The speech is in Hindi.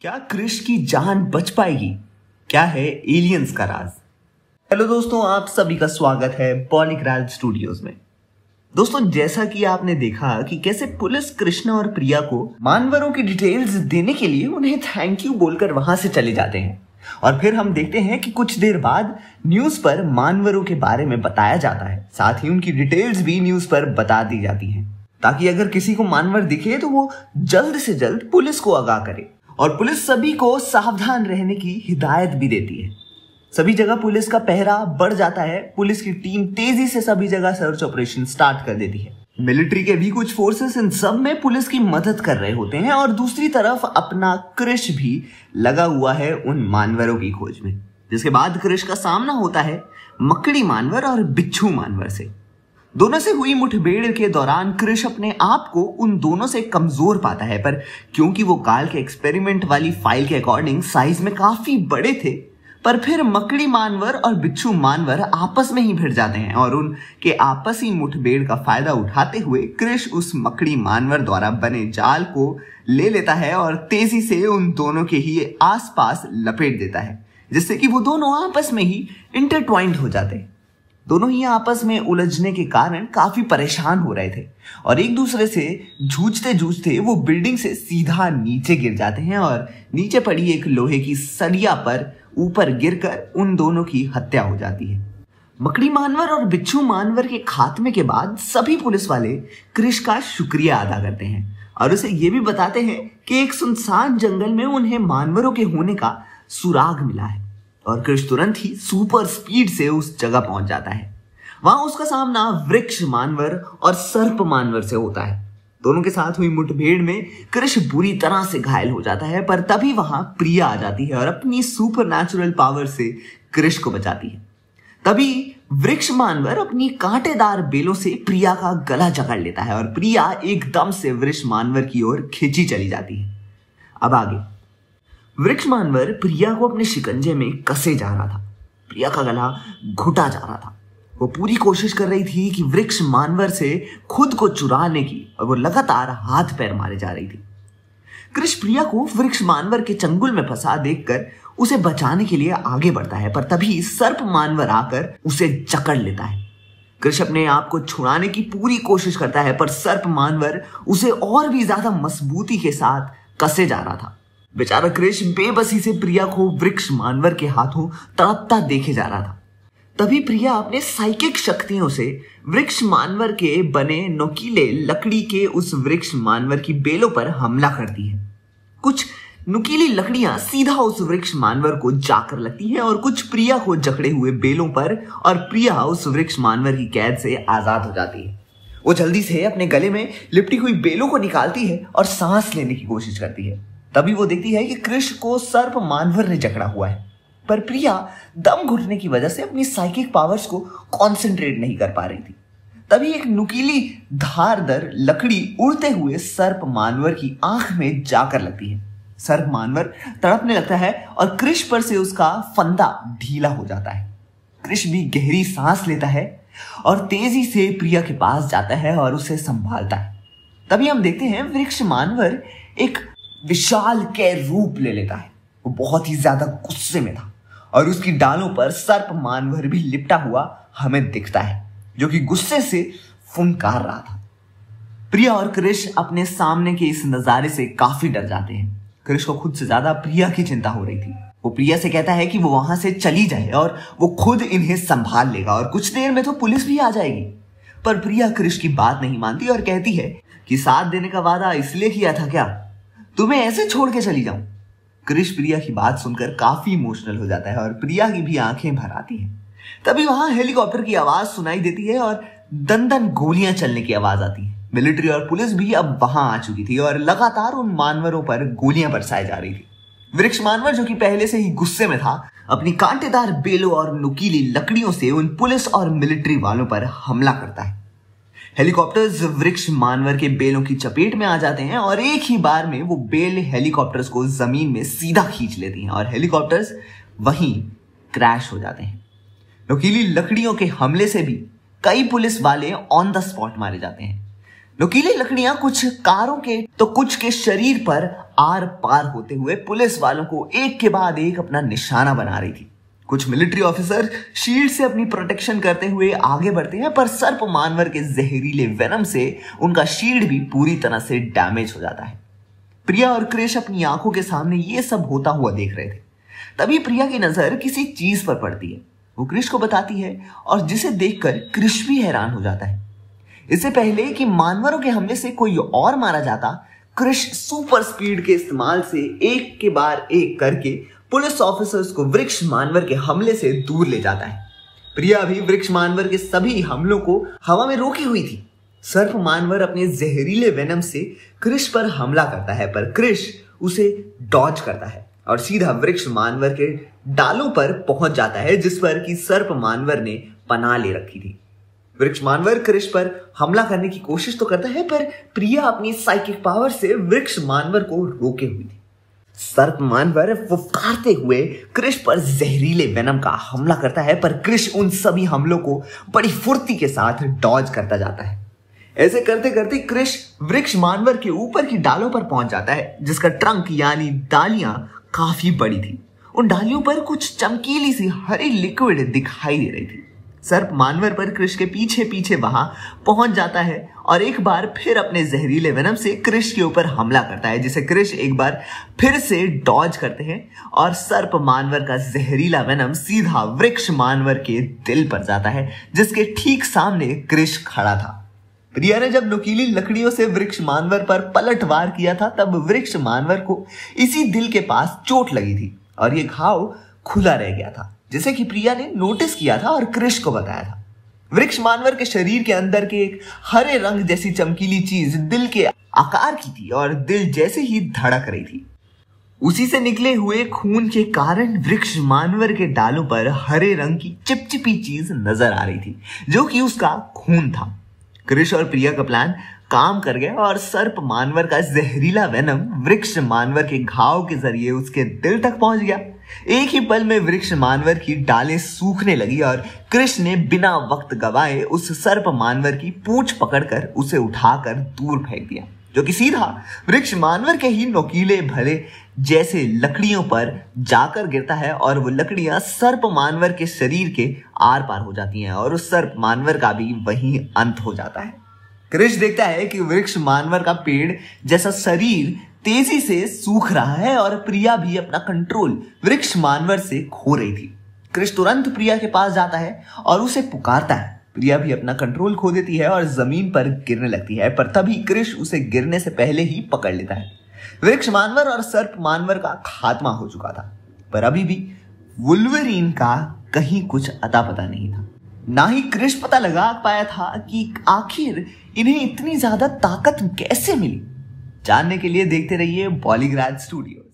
क्या क्रिश की जान बच पाएगी? क्या है एलियंस का राज? हेलो दोस्तों, आप सभी का स्वागत है पॉलीग्राफ स्टूडियोज में। दोस्तों, जैसा कि आपने देखा कि कैसे पुलिस कृष्णा और प्रिया को मानवरों की डिटेल्स देने के लिए उन्हें थैंक यू बोलकर वहां से चले जाते हैं, और फिर हम देखते हैं कि कुछ देर बाद न्यूज पर मानवरों के बारे में बताया जाता है। साथ ही उनकी डिटेल्स भी न्यूज पर बता दी जाती हैं, ताकि अगर किसी को मानवर दिखे तो वो जल्द से जल्द पुलिस को आगाह करे। और पुलिस सभी को सावधान रहने की हिदायत भी देती है। सभी जगह पुलिस का पहरा बढ़ जाता है। पुलिस की टीम तेजी से सभी जगह सर्च ऑपरेशन स्टार्ट कर देती है। मिलिट्री के भी कुछ फोर्सेस इन सब में पुलिस की मदद कर रहे होते हैं, और दूसरी तरफ अपना क्रिश भी लगा हुआ है उन मानवरों की खोज में। जिसके बाद क्रिश का सामना होता है मकड़ी मानवर और बिच्छू मानवर से। दोनों से हुई मुठभेड़ के दौरान क्रिश अपने आप को उन दोनों से कमजोर पाता है, पर क्योंकि वो काल के एक्सपेरिमेंट वाली फाइल के अकॉर्डिंग साइज में काफी बड़े थे, पर फिर मकड़ी मानवर और बिच्छू मानवर आपस में ही भिड़ जाते हैं, और उनके आपसी मुठभेड़ का फायदा उठाते हुए क्रिश उस मकड़ी मानवर द्वारा बने जाल को ले लेता है और तेजी से उन दोनों के ही आसपास लपेट देता है, जिससे कि वो दोनों आपस में ही इंटरट्वाइंड हो जाते हैं। दोनों ही आपस में उलझने के कारण काफी परेशान हो रहे थे, और एक दूसरे से जूझते जूझते वो बिल्डिंग से सीधा नीचे गिर जाते हैं, और नीचे पड़ी एक लोहे की सरिया पर ऊपर गिरकर उन दोनों की हत्या हो जाती है। मकड़ी मानवर और बिच्छू मानवर के खात्मे के बाद सभी पुलिस वाले क्रिश का शुक्रिया अदा करते हैं, और उसे ये भी बताते हैं कि एक सुनसान जंगल में उन्हें मानवरों के होने का सुराग मिला है, और क्रिश तुरंत ही सुपर स्पीड से उस जगह पहुंच जाता है। वहां उसका सामना वृक्ष मानवर और सर्प मानवर से होता है। दोनों के साथ हुई मुठभेड़ में क्रिश बुरी तरह से घायल हो जाता है, पर तभी वहां प्रिया आ जाती है और अपनी सुपर नेचुरल पावर से क्रिश को बचाती है। तभी वृक्ष मानवर अपनी कांटेदार बेलों से प्रिया का गला जकड़ लेता है, और प्रिया एकदम से वृक्ष मानवर की ओर खींची चली जाती है। अब आगे वृक्ष मानवर प्रिया को अपने शिकंजे में कसे जा रहा था। प्रिया का गला घुटा जा रहा था। वो पूरी कोशिश कर रही थी कि वृक्ष मानवर से खुद को चुराने की, और वो लगातार हाथ पैर मारे जा रही थी। क्रिश प्रिया को वृक्ष मानवर के चंगुल में फंसा देखकर उसे बचाने के लिए आगे बढ़ता है, पर तभी सर्प मानवर आकर उसे जकड़ लेता है। क्रिश अपने आप को छुड़ाने की पूरी कोशिश करता है, पर सर्प मानवर उसे और भी ज्यादा मजबूती के साथ कसे जा रहा था। बेचारा क्रिश बेबसी से प्रिया को वृक्ष मानवर के हाथों तड़पता देखे जा रहा था। तभी प्रिया अपने साइकिक शक्तियों से वृक्ष मानवर के बने नुकीले लकड़ी के उस वृक्ष मानवर की बेलों पर हमला करती है। कुछ नुकीली लकड़ियां सीधा उस वृक्ष मानवर को जाकर लगती हैं, और कुछ प्रिया को जकड़े हुए बेलों पर, और प्रिया उस वृक्ष मानवर की कैद से आजाद हो जाती है। वो जल्दी से अपने गले में लिपटी हुई बेलों को निकालती है और सांस लेने की कोशिश करती है। तभी वो देखती है कि क्रिश को सर्प मानवर ने जकड़ा हुआ है, पर प्रिया दम घुटने की वजह से अपनी साइकिक पावर्स को कॉन्सेंट्रेट नहीं कर पा रही थी। तभी एक नुकीली धारदार लकड़ी उड़ते हुए सर्प मानवर की आंख में जाकर लगती है। सर्प मानवर तड़पने लगता है, और क्रिश पर से उसका फंदा ढीला हो जाता है। क्रिश भी गहरी सांस लेता है और तेजी से प्रिया के पास जाता है और उसे संभालता है। तभी हम देखते हैं वृक्ष मानवर एक विशाल के रूप ले लेता है। वो बहुत ही ज्यादा गुस्से में था, और उसकी डालों पर सर्प मानवर भी लिपटा हुआ हमें दिखता है, जो कि गुस्से से फुंकार रहा था। प्रिया और क्रिश अपने सामने के इस नजारे से काफी डर जाते हैं। क्रिश को खुद से ज्यादा प्रिया की चिंता हो रही थी। वो प्रिया से कहता है कि वो वहां से चली जाए और वो खुद इन्हें संभाल लेगा, और कुछ देर में तो पुलिस भी आ जाएगी। पर प्रिया क्रिश की बात नहीं मानती और कहती है कि साथ देने का वादा इसलिए किया था क्या, तुम्हें ऐसे छोड़ के चली जाऊं। क्रिश प्रिया की बात सुनकर काफी इमोशनल हो जाता है, और प्रिया की भी आंखें भर आती हैं। तभी वहां हेलीकॉप्टर की आवाज सुनाई देती है, और दन गोलियां चलने की आवाज आती है। मिलिट्री और पुलिस भी अब वहां आ चुकी थी, और लगातार उन मानवरों पर गोलियां बरसाई जा रही थी। वृक्ष मानवर, जो कि पहले से ही गुस्से में था, अपनी कांटेदार बेलों और नुकीली लकड़ियों से उन पुलिस और मिलिट्री वालों पर हमला करता है। हेलीकॉप्टर्स वृक्ष मानवर के बेलों की चपेट में आ जाते हैं, और एक ही बार में वो बेल हेलीकॉप्टर्स को जमीन में सीधा खींच लेती हैं, और हेलीकॉप्टर्स वहीं क्रैश हो जाते हैं। नुकीली लकड़ियों के हमले से भी कई पुलिस वाले ऑन द स्पॉट मारे जाते हैं। नुकीली लकड़ियां कुछ कारों के तो कुछ के शरीर पर आर पार होते हुए पुलिस वालों को एक के बाद एक अपना निशाना बना रही थी। कुछ मिलिट्री ऑफिसर शील्ड से अपनी प्रोटेक्शन करते हुए आगे बढ़ते हैं, पर सर्प मानवर के जहरीले वेनम से उनका शील्ड भी पूरी तरह से डैमेज हो जाता है। प्रिया और क्रिश अपनी आंखों के सामने ये सब होता हुआ देख रहे थे। तभी प्रिया की नजर किसी चीज पर पड़ती है। वो क्रिश को बताती है और जिसे देखकर क्रिश भी हैरान हो जाता है। इससे पहले कि मानवरों के हमले से कोई और मारा जाता, क्रिश सुपर स्पीड के इस्तेमाल से एक के बाद एक करके पुलिस ऑफिसर्स को वृक्ष मानवर के हमले से दूर ले जाता है। प्रिया भी वृक्ष मानवर के सभी हमलों को हवा में रोकी हुई थी। सर्प मानवर अपने जहरीले वेनम से क्रिश पर हमला करता है, पर क्रिश उसे डॉज करता है और सीधा वृक्ष मानवर के डालों पर पहुंच जाता है, जिस पर कि सर्प मानवर ने पनाह ले रखी थी। वृक्ष मानवर क्रिश पर हमला करने की कोशिश तो करता है, पर प्रिया अपनी साइकिक पावर से वृक्ष मानवर को रोके हुई थी। सर्प मानवर फुफकारते हुए क्रिश पर जहरीले वेनम का हमला करता है, पर क्रिश उन सभी हमलों को बड़ी फुर्ती के साथ डॉज करता जाता है। ऐसे करते करते क्रिश वृक्ष मानवर के ऊपर की डालों पर पहुंच जाता है, जिसका ट्रंक यानी डालियां काफी बड़ी थी। उन डालियों पर कुछ चमकीली सी हरी लिक्विड दिखाई दे रही थी। सर्प मानवर पर क्रिश के पीछे पीछे वहां पहुंच जाता है और एक बार फिर अपने जहरीले वेनम से क्रिश के ऊपर हमला करता है, जिसे क्रिश एक बार फिर से डॉज करते हैं और सर्प मानवर का जहरीला वेनम सीधा वृक्ष मानवर के दिल पर जाता है, जिसके ठीक सामने क्रिश खड़ा था। प्रिया ने जब नुकीली लकड़ियों से वृक्ष मानवर पर पलटवार किया था, तब वृक्ष मानवर को इसी दिल के पास चोट लगी थी और ये घाव खुला रह गया था, जिसे कि प्रिया ने नोटिस किया था और क्रिश को बताया था। वृक्ष मानवर के शरीर के अंदर के एक हरे रंग जैसी चमकीली चीज दिल के आकार की थी और दिल जैसे ही धड़क रही थी। उसी से निकले हुए खून के कारण वृक्ष मानवर के डालों पर हरे रंग की चिपचिपी चीज नजर आ रही थी, जो कि उसका खून था। क्रिश और प्रिया का प्लान काम कर गया और सर्प मानवर का जहरीला वेनम वृक्ष मानवर के घाव के जरिए उसके दिल तक पहुंच गया। एक ही पल में वृक्ष मानवर की डालें सूखने लगी और क्रिश ने बिना वक्त गवाए उस सर्प मानवर की पूंछ पकड़कर उसे उठाकर दूर फेंक दिया, जो कि सीधा वृक्ष मानवर के ही नुकीले भले जैसे लकड़ियों पर जाकर गिरता है और वो लकड़ियां सर्प मानवर के शरीर के आर पार हो जाती हैं और उस सर्प मानवर का भी वहीं अंत हो जाता है। क्रिश देखता है कि वृक्ष मानवर का पेड़ जैसा शरीर तेजी से सूख रहा है और प्रिया भी अपना कंट्रोल वृक्ष मानवर से खो रही थी। क्रिश तुरंत प्रिया के पास जाता है और उसे पुकारता है। प्रिया भी अपना कंट्रोल खो देती है और जमीन पर गिरने लगती है, पर तभी क्रिश उसे गिरने से पहले ही पकड़ लेता है। वृक्ष मानवर और सर्प मानवर का खात्मा हो चुका था, पर अभी भी वुल्वरीन का कहीं कुछ अता पता नहीं था। ना ही क्रिश पता लगा पाया था कि आखिर इन्हें इतनी ज्यादा ताकत कैसे मिली। जानने के लिए देखते रहिए पॉलीग्राज स्टूडियो।